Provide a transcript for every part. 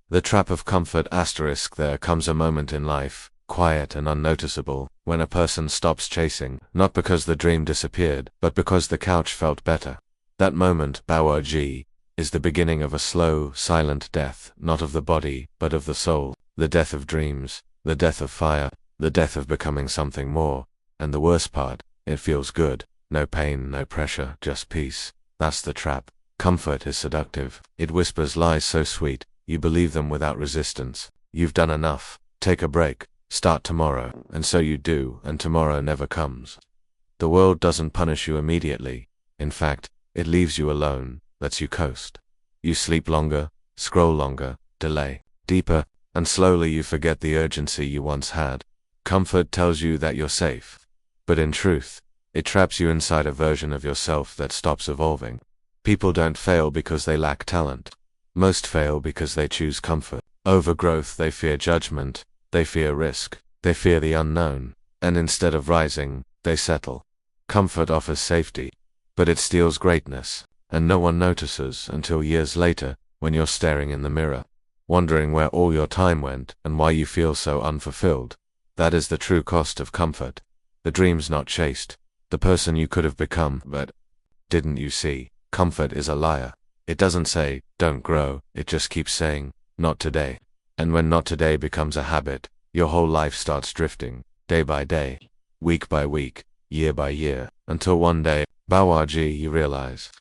The trap of comfort *. There comes a moment in life, quiet and unnoticeable, when a person stops chasing, not because the dream disappeared, but because the couch felt better. That moment, Bawaji, is the beginning of a slow, silent death, not of the body, but of the soul, the death of dreams, the death of fire, the death of becoming something more. And the worst part, it feels good. No pain, no pressure, just peace. That's the trap. Comfort is seductive. It whispers lies so sweet, you believe them without resistance. You've done enough. Take a break. Start tomorrow. And so you do, and tomorrow never comes. The world doesn't punish you immediately. In fact, it leaves you alone, lets you coast. You sleep longer, scroll longer, delay deeper, and slowly you forget the urgency you once had. Comfort tells you that you're safe. But in truth, it traps you inside a version of yourself that stops evolving. People don't fail because they lack talent. Most fail because they choose comfort. Over growth, they fear judgment, they fear risk, they fear the unknown, and instead of rising, they settle. Comfort offers safety, but it steals greatness, and no one notices until years later, when you're staring in the mirror, wondering where all your time went and why you feel so unfulfilled. That is the true cost of comfort. The dream's not chased, the person you could have become, but didn't you see? Comfort is a liar. It doesn't say, don't grow, it just keeps saying, not today. And when not today becomes a habit, your whole life starts drifting, day by day, week by week, year by year, until one day, Bawaji, you realize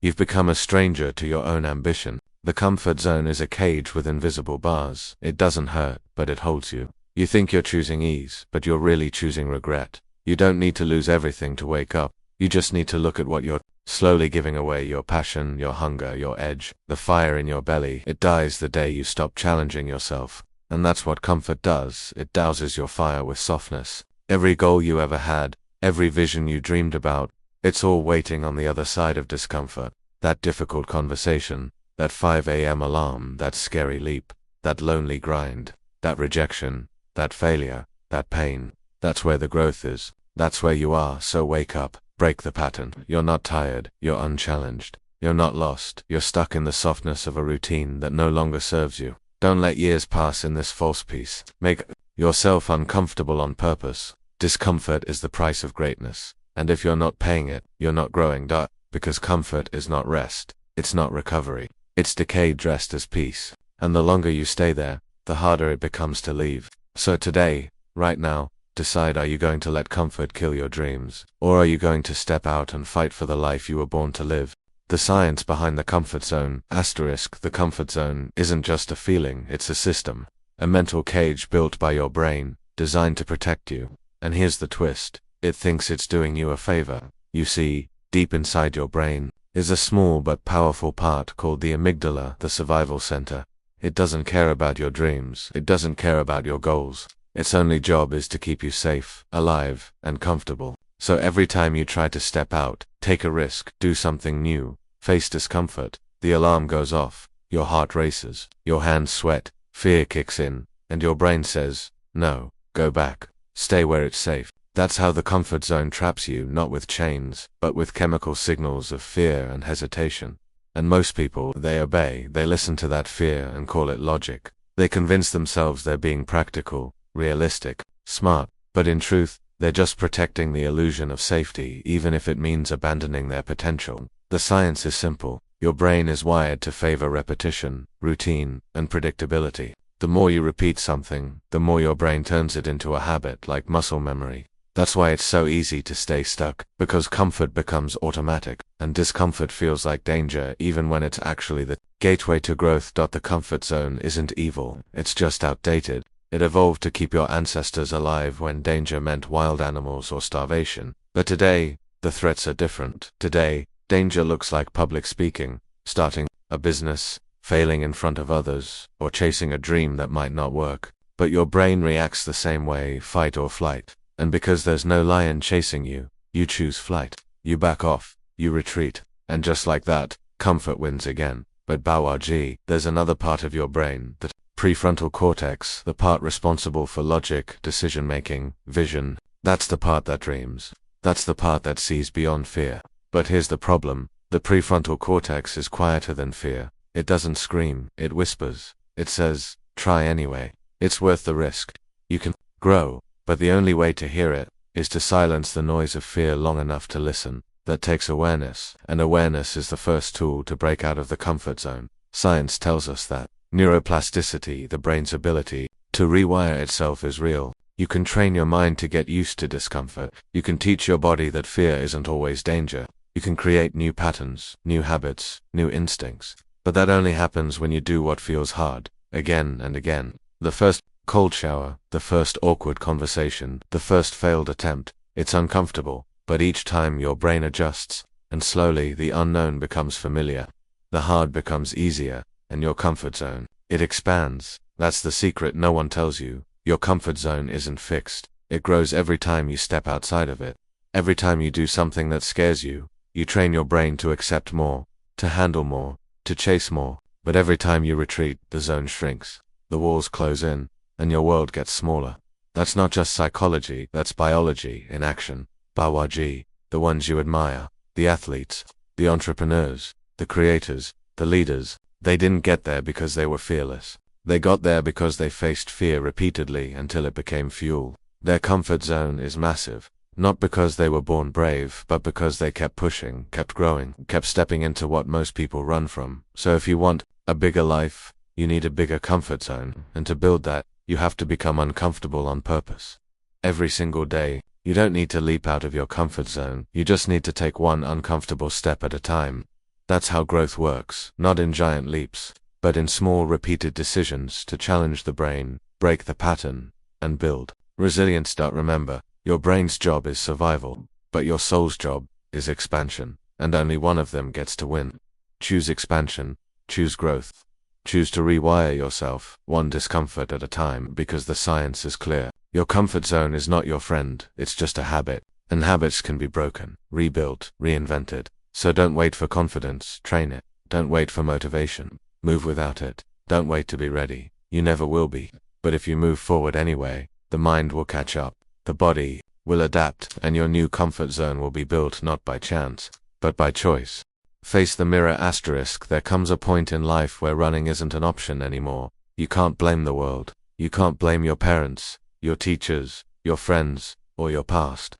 you've become a stranger to your own ambition. The comfort zone is a cage with invisible bars. It doesn't hurt, but it holds you. You think you're choosing ease, but you're really choosing regret. You don't need to lose everything to wake up. You just need to look at what you're slowly giving away: your passion, your hunger, your edge, the fire in your belly. It dies the day you stop challenging yourself. And that's what comfort does. It douses your fire with softness. Every goal you ever had, every vision you dreamed about, it's all waiting on the other side of discomfort. That difficult conversation, that 5 a.m. alarm, that scary leap, that lonely grind, that rejection, that failure, that pain. That's where the growth is. That's where you are. So wake up. Break the pattern. You're not tired. You're unchallenged. You're not lost. You're stuck in the softness of a routine that no longer serves you. Don't let years pass in this false peace. Make yourself uncomfortable on purpose. Discomfort is the price of greatness. And if you're not paying it, you're not growing. Because comfort is not rest. It's not recovery. It's decay dressed as peace. And the longer you stay there, the harder it becomes to leave. So today, right now, decide: are you going to let comfort kill your dreams? Or are you going to step out and fight for the life you were born to live? The science behind the comfort zone, *. The comfort zone isn't just a feeling, it's a system. A mental cage built by your brain, designed to protect you. And here's the twist: it thinks it's doing you a favor. You see, deep inside your brain is a small but powerful part called the amygdala, the survival center. It doesn't care about your dreams. It doesn't care about your goals. Its only job is to keep you safe, alive, and comfortable. So every time you try to step out, take a risk, do something new, face discomfort, the alarm goes off, your heart races, your hands sweat, fear kicks in, and your brain says, no, go back, stay where it's safe. That's how the comfort zone traps you, not with chains, but with chemical signals of fear and hesitation. And most people, they obey, they listen to that fear and call it logic. They convince themselves they're being practical, realistic, smart, but in truth, they're just protecting the illusion of safety, even if it means abandoning their potential. The science is simple. Your brain is wired to favor repetition, routine, and predictability. The more you repeat something, the more your brain turns it into a habit, like muscle memory. That's why it's so easy to stay stuck, because comfort becomes automatic, and discomfort feels like danger even when it's actually the gateway to growth. The comfort zone isn't evil, it's just outdated. It evolved to keep your ancestors alive when danger meant wild animals or starvation. But today, the threats are different. Today, danger looks like public speaking, starting a business, failing in front of others, or chasing a dream that might not work. But your brain reacts the same way: fight or flight. And because there's no lion chasing you, you choose flight. You back off, you retreat, and just like that, comfort wins again. But Bawaji, there's another part of your brain, the prefrontal cortex, the part responsible for logic, decision-making, vision. That's the part that dreams. That's the part that sees beyond fear. But here's the problem: the prefrontal cortex is quieter than fear. It doesn't scream, it whispers. It says, try anyway. It's worth the risk. You can grow, but the only way to hear it is to silence the noise of fear long enough to listen. That takes awareness, and awareness is the first tool to break out of the comfort zone. Science tells us that neuroplasticity, the brain's ability to rewire itself, is real. You can train your mind to get used to discomfort. You can teach your body that fear isn't always danger. You can create new patterns, new habits, new instincts. But that only happens when you do what feels hard, again and again. The first cold shower, the first awkward conversation, the first failed attempt. It's uncomfortable, but each time your brain adjusts, and slowly the unknown becomes familiar. The hard becomes easier, and your comfort zone, it expands. That's the secret no one tells you. Your comfort zone isn't fixed. It grows every time you step outside of it. Every time you do something that scares you, you train your brain to accept more, to handle more, to chase more. But every time you retreat, the zone shrinks. The walls close in, and your world gets smaller. That's not just psychology, that's biology in action. Bawaji, the ones you admire, the athletes, the entrepreneurs, the creators, the leaders, they didn't get there because they were fearless. They got there because they faced fear repeatedly until it became fuel. Their comfort zone is massive, not because they were born brave, but because they kept pushing, kept growing, kept stepping into what most people run from. So if you want a bigger life, you need a bigger comfort zone, and to build that, you have to become uncomfortable on purpose. Every single day, you don't need to leap out of your comfort zone, you just need to take one uncomfortable step at a time. That's how growth works, not in giant leaps, but in small repeated decisions to challenge the brain, break the pattern, and build resilience. Remember, your brain's job is survival, but your soul's job is expansion, and only one of them gets to win. Choose expansion, choose growth. Choose to rewire yourself, one discomfort at a time, because the science is clear. Your comfort zone is not your friend, it's just a habit, and habits can be broken, rebuilt, reinvented. So don't wait for confidence, train it. Don't wait for motivation, move without it. Don't wait to be ready, you never will be. But if you move forward anyway, the mind will catch up, the body will adapt, and your new comfort zone will be built not by chance, but by choice. Face the mirror. There comes a point in life where running isn't an option anymore. You can't blame the world. You can't blame your parents, your teachers, your friends, or your past.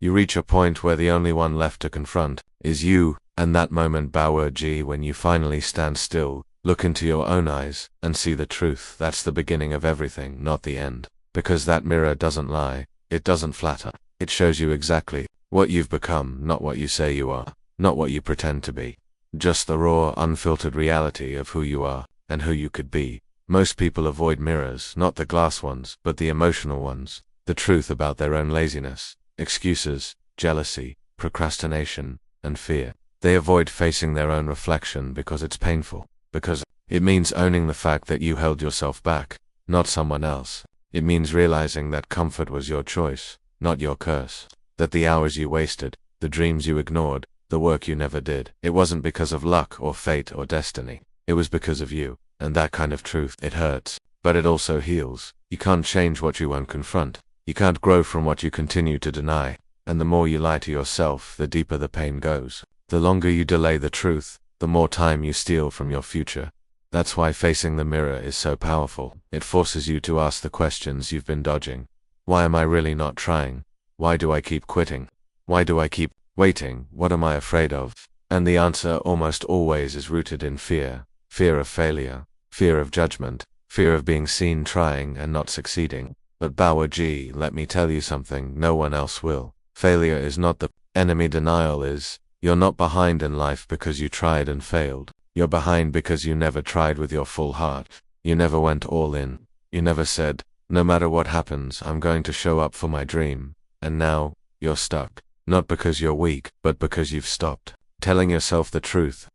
You reach a point where the only one left to confront is you, and that moment, Bawaji, when you finally stand still, look into your own eyes, and see the truth. That's the beginning of everything, not the end. Because that mirror doesn't lie, it doesn't flatter. It shows you exactly what you've become, not what you say you are, not what you pretend to be. Just the raw, unfiltered reality of who you are, and who you could be. Most people avoid mirrors, not the glass ones, but the emotional ones. The truth about their own laziness, excuses, jealousy, procrastination, and fear. They avoid facing their own reflection because it's painful, because it means owning the fact that you held yourself back, not someone else. It means realizing that comfort was your choice, not your curse. That the hours you wasted, the dreams you ignored, the work you never did, it wasn't because of luck or fate or destiny. It was because of you. And that kind of truth, it hurts, but it also heals. You can't change what you won't confront. You can't grow from what you continue to deny. And the more you lie to yourself, the deeper the pain goes. The longer you delay the truth, the more time you steal from your future. That's why facing the mirror is so powerful. It forces you to ask the questions you've been dodging. Why am I really not trying? Why do I keep quitting? Why do I keep waiting? What am I afraid of? And the answer almost always is rooted in fear. Fear of failure, fear of judgment, fear of being seen trying and not succeeding. But Bawaji, let me tell you something no one else will. Failure is not the enemy, denial is. You're not behind in life because you tried and failed. You're behind because you never tried with your full heart. You never went all in. You never said, no matter what happens, I'm going to show up for my dream. And now, you're stuck. Not because you're weak, but because you've stopped telling yourself the truth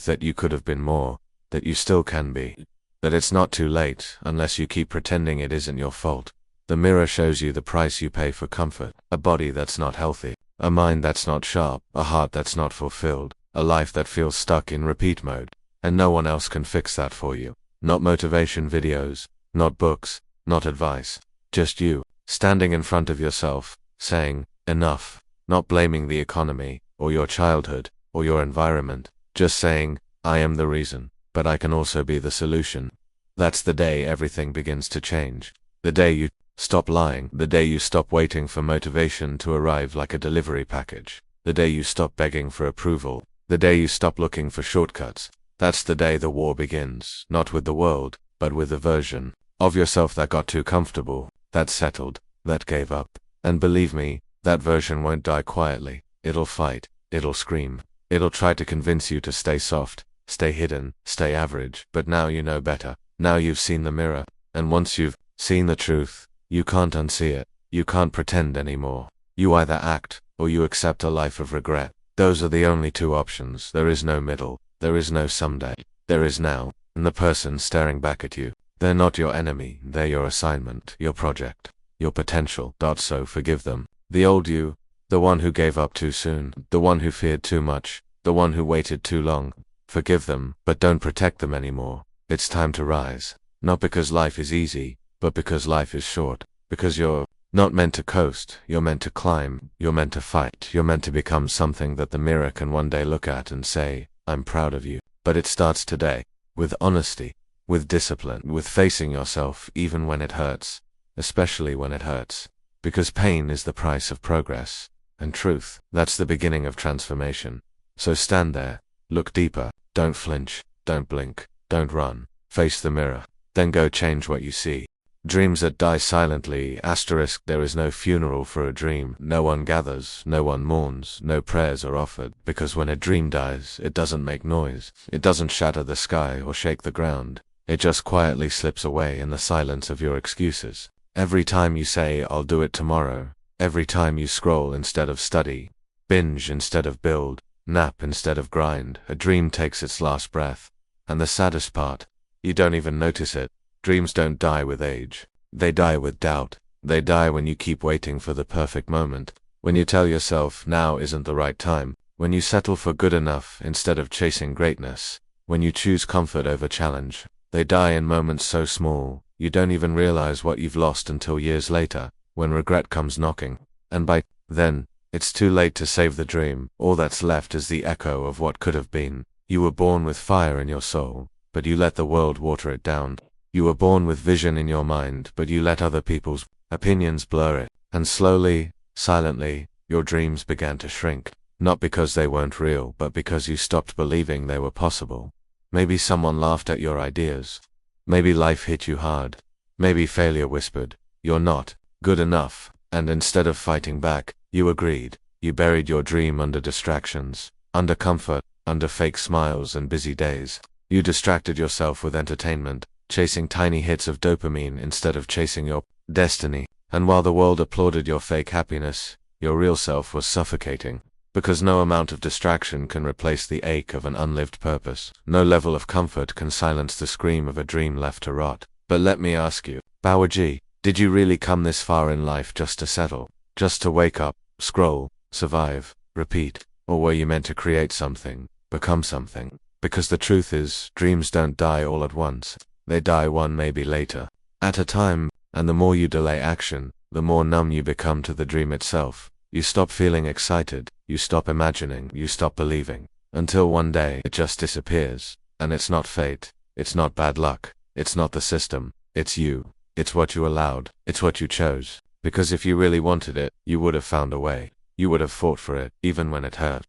that you could have been more, that you still can be, that it's not too late unless you keep pretending it isn't your fault. The mirror shows you the price you pay for comfort, a body that's not healthy, a mind that's not sharp, a heart that's not fulfilled, a life that feels stuck in repeat mode, and no one else can fix that for you. Not motivation videos, not books, not advice, just you, standing in front of yourself, saying, enough, not blaming the economy, or your childhood, or your environment, just saying, I am the reason, but I can also be the solution. That's the day everything begins to change. The day you stop lying, the day you stop waiting for motivation to arrive like a delivery package, the day you stop begging for approval, the day you stop looking for shortcuts. That's the day the war begins, not with the world, but with the version of yourself that got too comfortable, that settled, that gave up. And believe me, that version won't die quietly. It'll fight, it'll scream, it'll try to convince you to stay soft, stay hidden, stay average. But now you know better. Now you've seen the mirror, and once you've seen the truth, you can't unsee it. You can't pretend anymore. You either act, or you accept a life of regret. Those are the only two options. There is no middle. There is no someday. There is now, and the person staring back at you. They're not your enemy. They're your assignment, your project, your potential. So forgive them. The old you, the one who gave up too soon, the one who feared too much, the one who waited too long. Forgive them, but don't protect them anymore. It's time to rise. Not because life is easy, but because life is short. Because you're not meant to coast, you're meant to climb, you're meant to fight, you're meant to become something that the mirror can one day look at and say, I'm proud of you. But it starts today, with honesty, with discipline, with facing yourself even when it hurts, especially when it hurts. Because pain is the price of progress, and truth, that's the beginning of transformation. So stand there, look deeper, don't flinch, don't blink. Don't run. Face the mirror. Then go change what you see. Dreams that die silently. * There is no funeral for a dream. No one gathers. No one mourns. No prayers are offered. Because when a dream dies, it doesn't make noise. It doesn't shatter the sky or shake the ground. It just quietly slips away in the silence of your excuses. Every time you say, I'll do it tomorrow. Every time you scroll instead of study. Binge instead of build. Nap instead of grind. A dream takes its last breath. And the saddest part, you don't even notice it. Dreams don't die with age. They die with doubt. They die when you keep waiting for the perfect moment. When you tell yourself now isn't the right time. When you settle for good enough instead of chasing greatness. When you choose comfort over challenge. They die in moments so small, you don't even realize what you've lost until years later, when regret comes knocking. And by then, it's too late to save the dream. All that's left is the echo of what could have been. You were born with fire in your soul, but you let the world water it down. You were born with vision in your mind, but you let other people's opinions blur it. And slowly, silently, your dreams began to shrink. Not because they weren't real, but because you stopped believing they were possible. Maybe someone laughed at your ideas. Maybe life hit you hard. Maybe failure whispered, you're not good enough. And instead of fighting back, you agreed. You buried your dream under distractions, under comfort, under fake smiles and busy days. You distracted yourself with entertainment, chasing tiny hits of dopamine instead of chasing your destiny. And while the world applauded your fake happiness, your real self was suffocating. Because no amount of distraction can replace the ache of an unlived purpose. No level of comfort can silence the scream of a dream left to rot. But let me ask you, Bawaji, did you really come this far in life just to settle? Just to wake up, scroll, survive, repeat? Or were you meant to create something, become something? Because the truth is, dreams don't die all at once. They die one maybe later, at a time, and the more you delay action, the more numb you become to the dream itself. You stop feeling excited, you stop imagining, you stop believing, until one day it just disappears. And it's not fate, it's not bad luck, it's not the system, it's you. It's what you allowed, it's what you chose. Because if you really wanted it, you would have found a way. You would have fought for it, even when it hurt.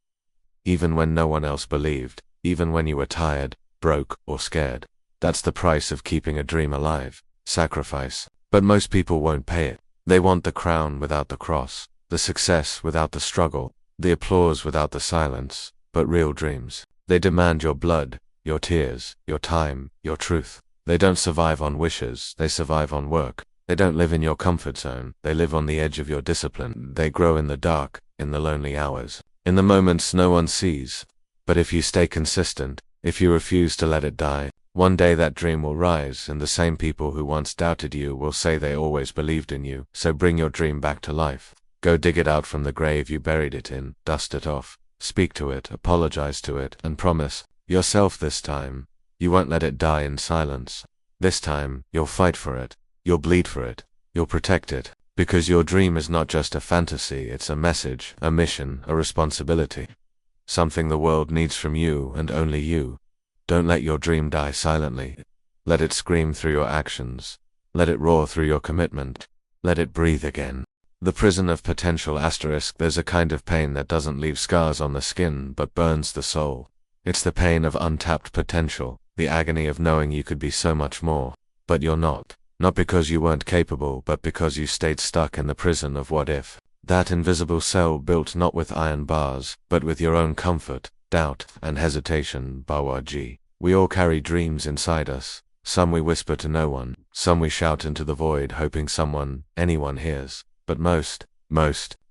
Even when no one else believed, even when you were tired, broke, or scared. That's the price of keeping a dream alive. Sacrifice. But most people won't pay it. They want the crown without the cross, the success without the struggle, the applause without the silence. But real dreams, they demand your blood, your tears, your time, your truth. They don't survive on wishes, they survive on work. They don't live in your comfort zone, they live on the edge of your discipline. They grow in the dark, in the lonely hours, in the moments no one sees. But if you stay consistent, if you refuse to let it die, one day that dream will rise, and the same people who once doubted you will say they always believed in you. So bring your dream back to life. Go dig it out from the grave you buried it in, dust it off, speak to it, apologize to it, and promise yourself this time, you won't let it die in silence. This time, you'll fight for it, you'll bleed for it, you'll protect it, because your dream is not just a fantasy, it's a message, a mission, a responsibility. Something the world needs from you and only you. Don't let your dream die silently. Let it scream through your actions. Let it roar through your commitment. Let it breathe again. The prison of potential *. There's a kind of pain that doesn't leave scars on the skin but burns the soul. It's the pain of untapped potential, the agony of knowing you could be so much more, but you're not. Not because you weren't capable, but because you stayed stuck in the prison of what if. That invisible cell built not with iron bars, but with your own comfort, doubt, and hesitation. Bawaji. We all carry dreams inside us. Some we whisper to no one, some we shout into the void hoping someone, anyone hears. But most,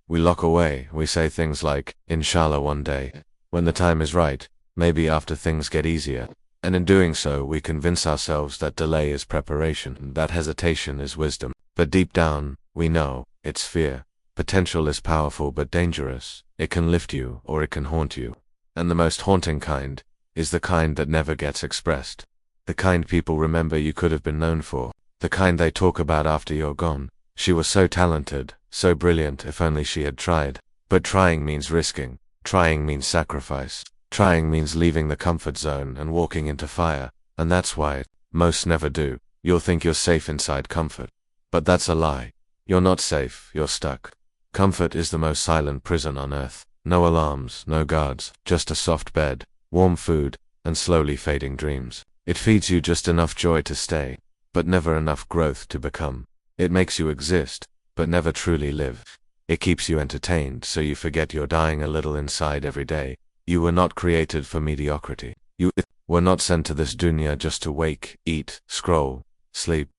we lock away. We say things like, inshallah one day, when the time is right, maybe after things get easier. And in doing so we convince ourselves that delay is preparation, that hesitation is wisdom. But deep down, we know, it's fear. Potential is powerful but dangerous. It can lift you, or it can haunt you. And the most haunting kind is the kind that never gets expressed. The kind people remember you could have been known for. The kind they talk about after you're gone. She was so talented, so brilliant, if only she had tried. But trying means risking. Trying means sacrifice. Trying means leaving the comfort zone and walking into fire. And that's why most never do. You'll think you're safe inside comfort. But that's a lie. You're not safe, you're stuck. Comfort is the most silent prison on earth. No alarms, no guards, just a soft bed, warm food, and slowly fading dreams. It feeds you just enough joy to stay, but never enough growth to become. It makes you exist, but never truly live. It keeps you entertained so you forget you're dying a little inside every day. You were not created for mediocrity. You were not sent to this dunya just to wake, eat, scroll, sleep.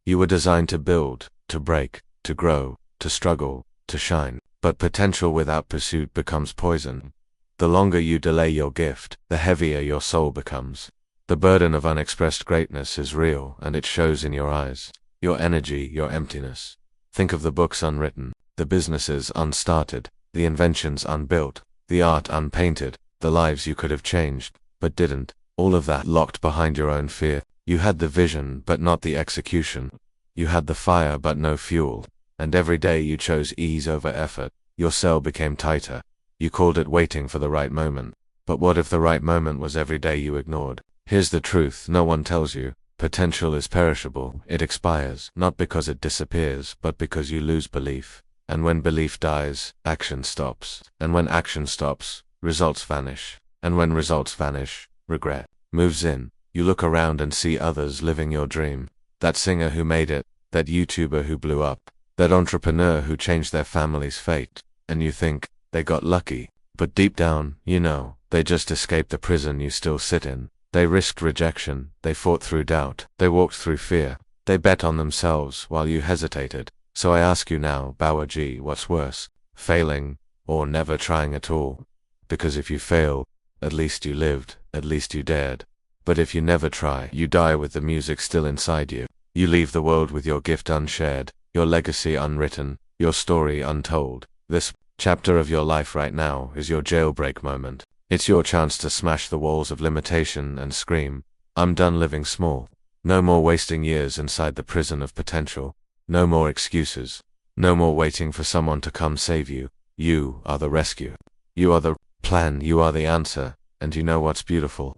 You were designed to build, to break, to grow, to struggle, to shine. But potential without pursuit becomes poison. The longer you delay your gift, the heavier your soul becomes. The burden of unexpressed greatness is real, and it shows in your eyes. Your energy, your emptiness. Think of the books unwritten, the businesses unstarted, the inventions unbuilt, the art unpainted, the lives you could have changed, but didn't. All of that locked behind your own fear. You had the vision, but not the execution. You had the fire, but no fuel. And every day you chose ease over effort. Your cell became tighter. You called it waiting for the right moment. But what if the right moment was every day you ignored? Here's the truth no one tells you. Potential is perishable. It expires, not because it disappears, but because you lose belief. And when belief dies, action stops. And when action stops, results vanish. And when results vanish, regret moves in. You look around and see others living your dream. That singer who made it, that YouTuber who blew up, that entrepreneur who changed their family's fate. And you think, they got lucky. But deep down, you know, they just escaped the prison you still sit in. They risked rejection, they fought through doubt, they walked through fear, they bet on themselves while you hesitated. So I ask you now, Bawaji, what's worse, failing, or never trying at all? Because if you fail, at least you lived, at least you dared. But if you never try, you die with the music still inside you. You leave the world with your gift unshared, your legacy unwritten, your story untold. This chapter of your life right now is your jailbreak moment. It's your chance to smash the walls of limitation and scream, I'm done living small. No more wasting years inside the prison of potential. No more excuses. No more waiting for someone to come save you. You are the rescue. You are the plan, you are the answer, and you know what's beautiful?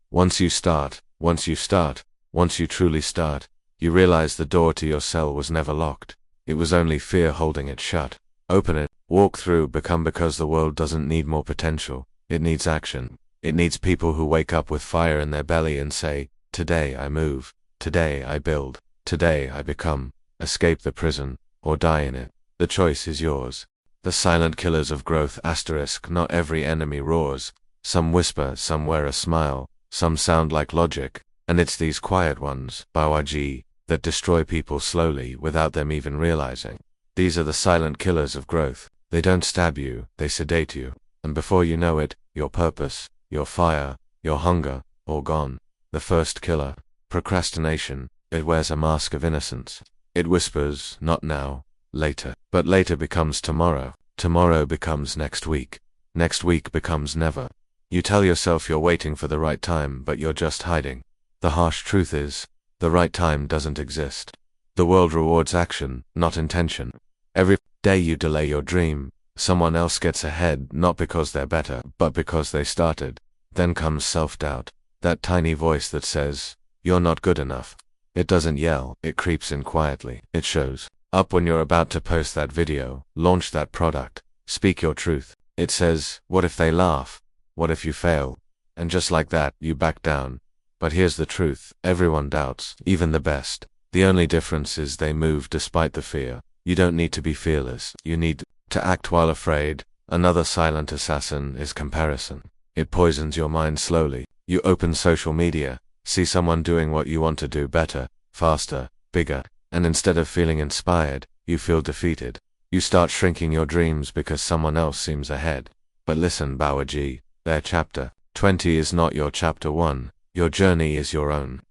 Once you truly start, you realize the door to your cell was never locked. It was only fear holding it shut. Open it, walk through, become, because the world doesn't need more potential. It needs action. It needs people who wake up with fire in their belly and say, today I move, today I build, today I become. Escape the prison, or die in it. The choice is yours. The silent killers of growth *. Not every enemy roars. Some whisper, some wear a smile, some sound like logic. And it's these quiet ones, Bawaji, that destroy people slowly without them even realizing. These are the silent killers of growth. They don't stab you, they sedate you. And before you know it, your purpose, your fire, your hunger, all gone. The first killer, procrastination, it wears a mask of innocence. It whispers, not now, later. But later becomes tomorrow. Tomorrow becomes next week. Next week becomes never. You tell yourself you're waiting for the right time, but you're just hiding. The harsh truth is, the right time doesn't exist. The world rewards action, not intention. Every day you delay your dream, someone else gets ahead, not because they're better, but because they started. Then comes self-doubt. That tiny voice that says, You're not good enough. It doesn't yell, it creeps in quietly. It shows up when you're about to post that video, launch that product, speak your truth. It says, what if they laugh? What if you fail? And just like that, you back down. But here's the truth, everyone doubts, even the best. The only difference is they move despite the fear. You don't need to be fearless, you need to act while afraid. Another silent assassin is comparison. It poisons your mind slowly. You open social media, see someone doing what you want to do better, faster, bigger, and instead of feeling inspired, you feel defeated. You start shrinking your dreams because someone else seems ahead. But listen, Bawaji, their chapter 20 is not your chapter 1. Your journey is your own.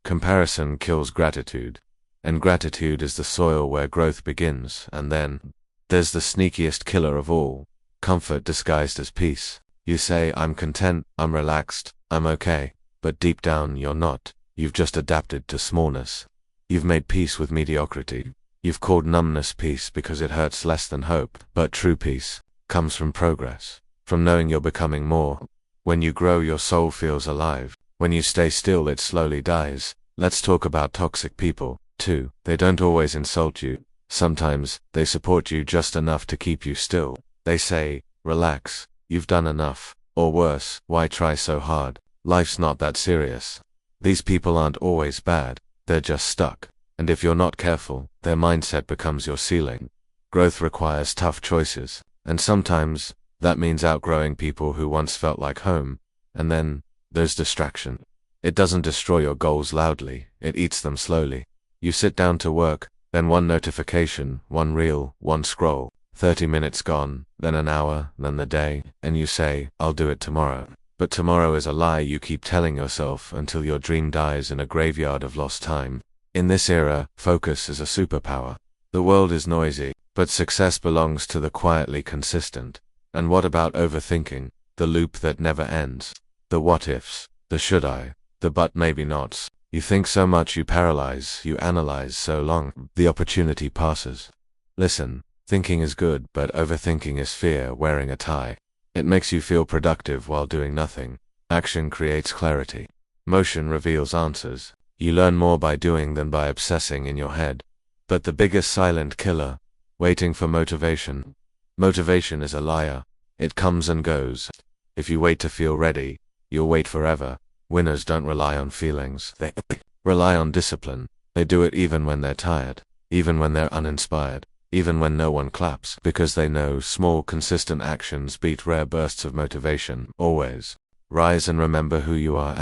Comparison kills gratitude, and gratitude is the soil where growth begins. And then there's the sneakiest killer of all, comfort disguised as peace. You say, I'm content, I'm relaxed, I'm okay, but deep down you're not. You've just adapted to smallness. You've made peace with mediocrity. You've called numbness peace because it hurts less than hope. But true peace comes from progress, from knowing you're becoming more. When you grow, your soul feels alive. When you stay still, it slowly dies. Let's talk about toxic people, too. They don't always insult you. Sometimes, they support you just enough to keep you still. They say, relax, you've done enough. Or worse, why try so hard? Life's not that serious. These people aren't always bad. They're just stuck. And if you're not careful, their mindset becomes your ceiling. Growth requires tough choices. And sometimes, that means outgrowing people who once felt like home. And then, there's distraction. It doesn't destroy your goals loudly, it eats them slowly. You sit down to work, then one notification, one reel, one scroll, 30 minutes gone, then an hour, then the day, and you say, I'll do it tomorrow. But tomorrow is a lie you keep telling yourself until your dream dies in a graveyard of lost time. In this era, focus is a superpower. The world is noisy, but success belongs to the quietly consistent. And what about overthinking, the loop that never ends? The what-ifs, the should-I, the but maybe nots. You think so much you paralyze, you analyze so long, the opportunity passes. Listen, thinking is good, but overthinking is fear wearing a tie. It makes you feel productive while doing nothing. Action creates clarity. Motion reveals answers. You learn more by doing than by obsessing in your head. But the biggest silent killer, waiting for motivation. Motivation is a liar. It comes and goes. If you wait to feel ready, you'll wait forever. Winners don't rely on feelings. They rely on discipline. They do it even when they're tired, even when they're uninspired, even when no one claps, because they know small, consistent actions beat rare bursts of motivation, always. Rise and remember who you are.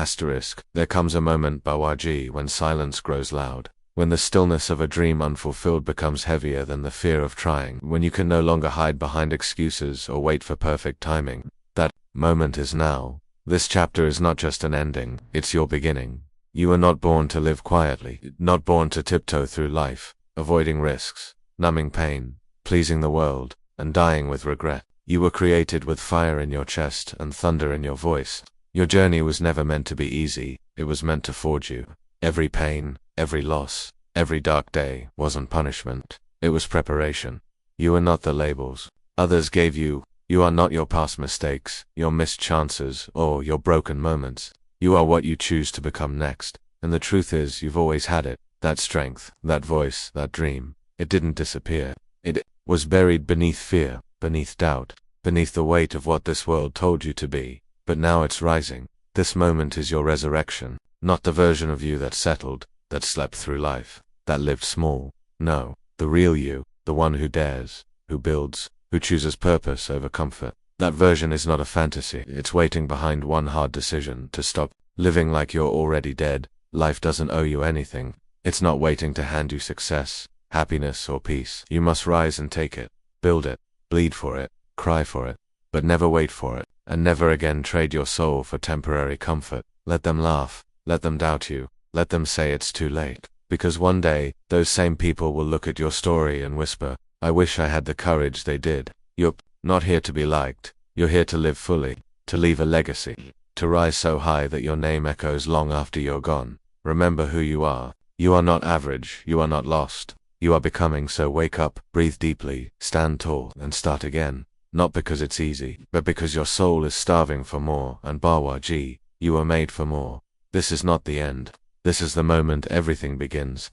There comes a moment, Bawaji, when silence grows loud. When the stillness of a dream unfulfilled becomes heavier than the fear of trying. When you can no longer hide behind excuses or wait for perfect timing. That moment is now. This chapter is not just an ending, it's your beginning. You were not born to live quietly, not born to tiptoe through life, avoiding risks, numbing pain, pleasing the world, and dying with regret. You were created with fire in your chest and thunder in your voice. Your journey was never meant to be easy, it was meant to forge you. Every pain, every loss, every dark day wasn't punishment, it was preparation. You are not the labels others gave you. You are not your past mistakes, your missed chances, or your broken moments. You are what you choose to become next. And the truth is, you've always had it. That strength, that voice, that dream. It didn't disappear. It was buried beneath fear, beneath doubt, beneath the weight of what this world told you to be. But now it's rising. This moment is your resurrection. Not the version of you that settled, that slept through life, that lived small. No, the real you, the one who dares, who builds, who chooses purpose over comfort. That version is not a fantasy, it's waiting behind one hard decision to stop living like you're already dead. Life doesn't owe you anything. It's not waiting to hand you success, happiness, or peace. You must rise and take it, build it, bleed for it, cry for it, but never wait for it, and never again trade your soul for temporary comfort. Let them laugh, let them doubt you, let them say it's too late. Because one day, those same people will look at your story and whisper, I wish I had the courage they did. You're not here to be liked. You're here to live fully, to leave a legacy, to rise so high that your name echoes long after you're gone. Remember who you are. You are not average, you are not lost. You are becoming, so wake up, breathe deeply, stand tall, and start again. Not because it's easy, but because your soul is starving for more, and Bawaji, you are made for more. This is not the end. This is the moment everything begins.